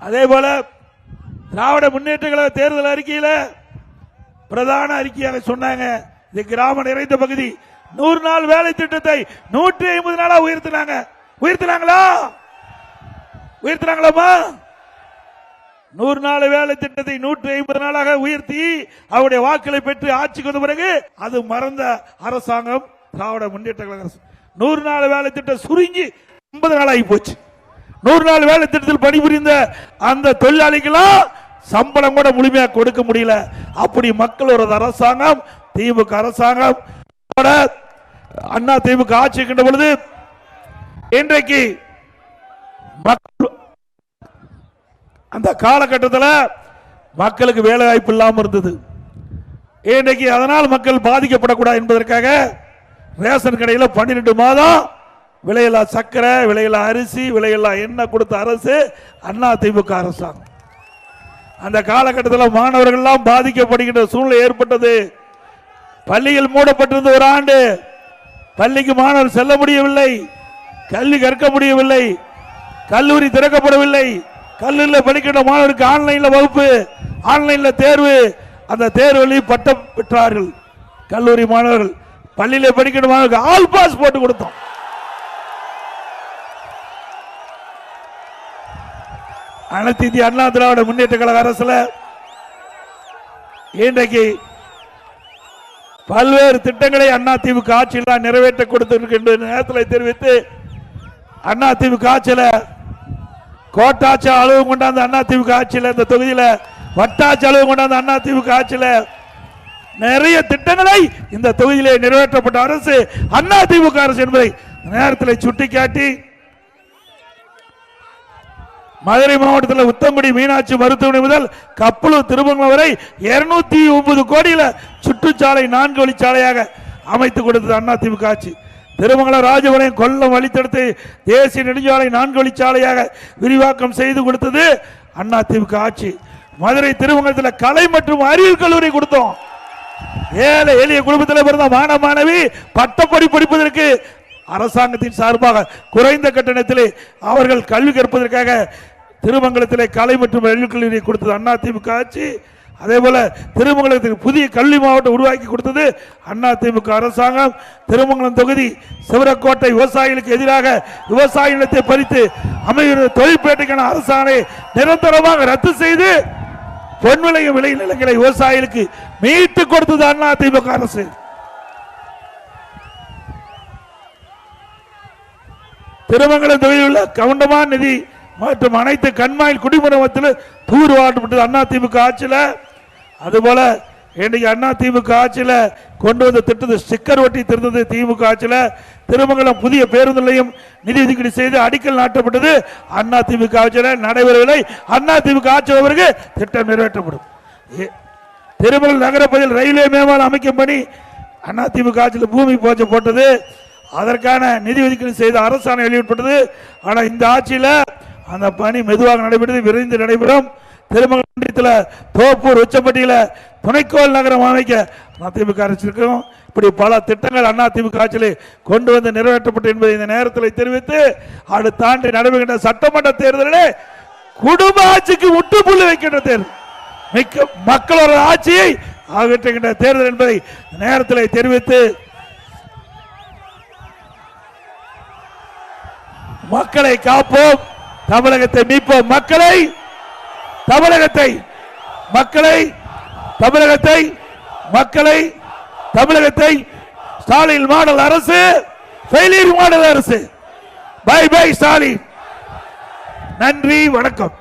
அதே போல திராவிட முன்னேற்ற கழக தேர்தல் அறிக்கையில் பிரதான அறிக்கையாக சொன்னாங்க, இது கிராம நிறைந்த பகுதி 100 நாள் வேலை திட்டத்தை 150 நாளா உயர்த்தினாங்க. உயர்த்தினாங்களா? உயர்த்தினாங்களாமா? 100 நாள் வேலை திட்டத்தை 150 நாளாக உயர்த்தி அவருடைய வாக்களை பெற்று ஆட்சிக்கு வந்த பிறகு அது மறந்த அரசாங்கம் திராவிட முன்னேற்ற கழக அரசு. 100 நாள் வேலை திட்டம் சுருங்கி 50 நாள் ஆகி போச்சு. 100 நாள் வேலை திட்டத்தில் பணிபுரிந்த அந்த தொழிலாளிகளும் சம்பளம் கூட முழுமையாக கொடுக்க முடியல. அப்படி மக்களோட அரசாங்கம் திமுக அரசாங்கம். அண்ணா திமுக ஆட்சி இருக்கின்ற பொழுது இன்றைக்கு அந்த காலகட்டத்தில் மக்களுக்கு வேலை வாய்ப்பு இல்லாமல் இருந்தது. இன்றைக்கு அதனால் மக்கள் பாதிக்கப்படக்கூடாது என்பதற்காக ரேஷன் கடையில் 12 மாதம் விலையில்லா சக்கரை, விலையில்லா அரிசி, விலையில்லா எண்ணெய் கொடுத்த அரசு அண்ணா திமுக அரசாங்கம். அந்த காலகட்டத்தில் மாணவர்கள் எல்லாம் பாதிக்கப்படுகின்ற சூழ்நிலை ஏற்பட்டது. பள்ளிகள் மூடப்பட்டிருந்த ஒரு ஆண்டு, பள்ளிக்கு மாணவர் செல்ல முடியவில்லை, கல்வி கற்க முடியவில்லை, கல்லூரி திறக்கப்படவில்லை. கல்லூரியில் படிக்கின்ற மாணவருக்கு ஆன்லைன்ல வகுப்பு, ஆன்லைன்ல தேர்வு, அந்த தேர்வில் பட்டம் பெற்றார்கள் கல்லூரி மாணவர்கள். பள்ளியில் படிக்கின்ற மாணவருக்கு ஆல் பாஸ் போட்டு கொடுத்தோம். அனைத்து இந்திய அண்ணா திராவிட முன்னேற்ற கழக அரசுல இன்றைக்கு பல்வேறு திட்டங்களை அண்ணா திமுக ஆட்சியில் நிறைவேற்ற கொடுத்திருக்கின்ற நேரத்தில் தெரிவித்து, அண்ணா திமுக ஆட்சியில் கோட்டாட்சி அளவு கொண்டாந்த அண்ணா திமுக ஆட்சியில் இந்த தொகுதியில் வட்டாட்சி அளவு கொண்டாந்த அண்ணா திமுக ஆட்சியில் நிறைய திட்டங்களை இந்த தொகுதியிலே நிறைவேற்றப்பட்ட அரசு அண்ணா திமுக அரசு என்பதை நேரத்தில் சுட்டிக்காட்டி, மதுரை மாவட்டத்தில் உத்தங்குடி மீனாட்சி மருத்துவமனை முதல் கப்பலூர் திருமங்கலம் வரை 209 கோடியில சுற்றுச்சாலை 4 வழிச்சாலையாக அமைத்துக் கொடுத்தது அண்ணா திமுக ஆட்சி. திருமங்கலம் ராஜபாளையம் கொல்லம் வழித்தடத்தை தேசிய நெடுஞ்சாலை 4 வழிச்சாலையாக விரிவாக்கம் செய்து கொடுத்தது அண்ணா திமுக ஆட்சி. மதுரை திருமங்கலத்தில் கலை மற்றும் அறிவியல் கல்லூரி கொடுத்தோம். ஏழை எளிய குடும்பத்தில் பிறந்த மாணவ மாணவி பட்டப்படி படிப்பதற்கு அரசாங்கத்தின் சார்பாக குறைந்த கட்டணத்திலே அவர்கள் கல்வி கற்பதற்காக திருமங்கலத்திலே கலை மற்றும் அறிவியல் கல்லூரியை கொடுத்தது அண்ணா திமுக ஆட்சி. அதே போல திருமங்கலத்துக்கு புதிய கல்வி மாவட்டம் உருவாக்கி கொடுத்தது அண்ணா திமுக அரசாங்கம். திருமங்கலம் தொகுதி சிவரக்கோட்டை விவசாயிகளுக்கு எதிராக விவசாய நிலத்தை பறித்து அமைகிற தொழிற்பேட்டைக்கான அரசாணை நிரந்தரமாக ரத்து செய்து பொன்விலை விளை நிலங்களை விவசாயிகளுக்கு மீட்டு கொடுத்தது அண்ணா திமுக அரசு. திருமங்கலம் தொகுதியில் உள்ள கவுண்டமான் நிதி மற்றும் அனைத்து கண்மாயில் குடிமரத்தில் தூர்வாட்டப்பட்டது அண்ணா திமுக ஆட்சியில். அதுபோல இன்றைக்கு அண்ணா திமுக ஆட்சியில் கொண்டு வந்த திட்டத்தை ஸ்டிக்கர் ஒட்டி திருந்தது திமுக ஆட்சியில். திருமங்கலம் புதிய பேருந்து நிலையம் நிதி ஒதுக்கீடு செய்து அடிக்கல் நாட்டப்பட்டது அண்ணா திமுக ஆட்சியில். நடைபெறவில்லை. அண்ணா திமுக ஆட்சியவருக்கு திட்டம் நிறைவேற்றப்படும். திருமங்கலம் நகரப்பகுதியில் ரயில்வே மேம்பாலம் அமைக்கும் பணி அண்ணா திமுக ஆட்சியில் பூமி பூஜை போட்டது. அதற்கான நிதி ஒதுக்கீடு செய்த அரசாணை வெளியிடப்பட்டது. ஆனால் இந்த ஆட்சியில் அந்த பணி மெதுவாக நடைபெற்றது, விரைந்து நடைபெறும். திருமங்கலத்தில் தோப்பூர் உச்சப்பட்டியில் துணைக்கோள் நகரம் அமைக்க அதிமுக அரசிருக்கும். இப்படி பல திட்டங்கள் அண்ணா திமுக ஆட்சியில் கொண்டு வந்து நிறைவேற்றப்பட்டு என்பதை இந்த நேரத்தில் தெரிவித்து, அடுத்த ஆண்டு நடைபெறுகின்ற சட்டமன்ற தேர்தலிலே குடும்ப ஆட்சிக்கு முற்றுப்புள்ளி வைக்கின்ற தேர்தல், மக்களோட ஆட்சியை அகற்றுகின்ற தேர்தல் என்பதை நேரத்தில் தெரிவித்து, மக்களை காப்போம், தமிழகத்தை மீட்போம். மக்களை தமிழகத்தை மக்களை தமிழகத்தை மக்களை தமிழகத்தை ஸ்டாலின் மாடல் அரசு, ஃபெயிலியர் மாடல் அரசு. Bye bye Stalin. நன்றி, வணக்கம்.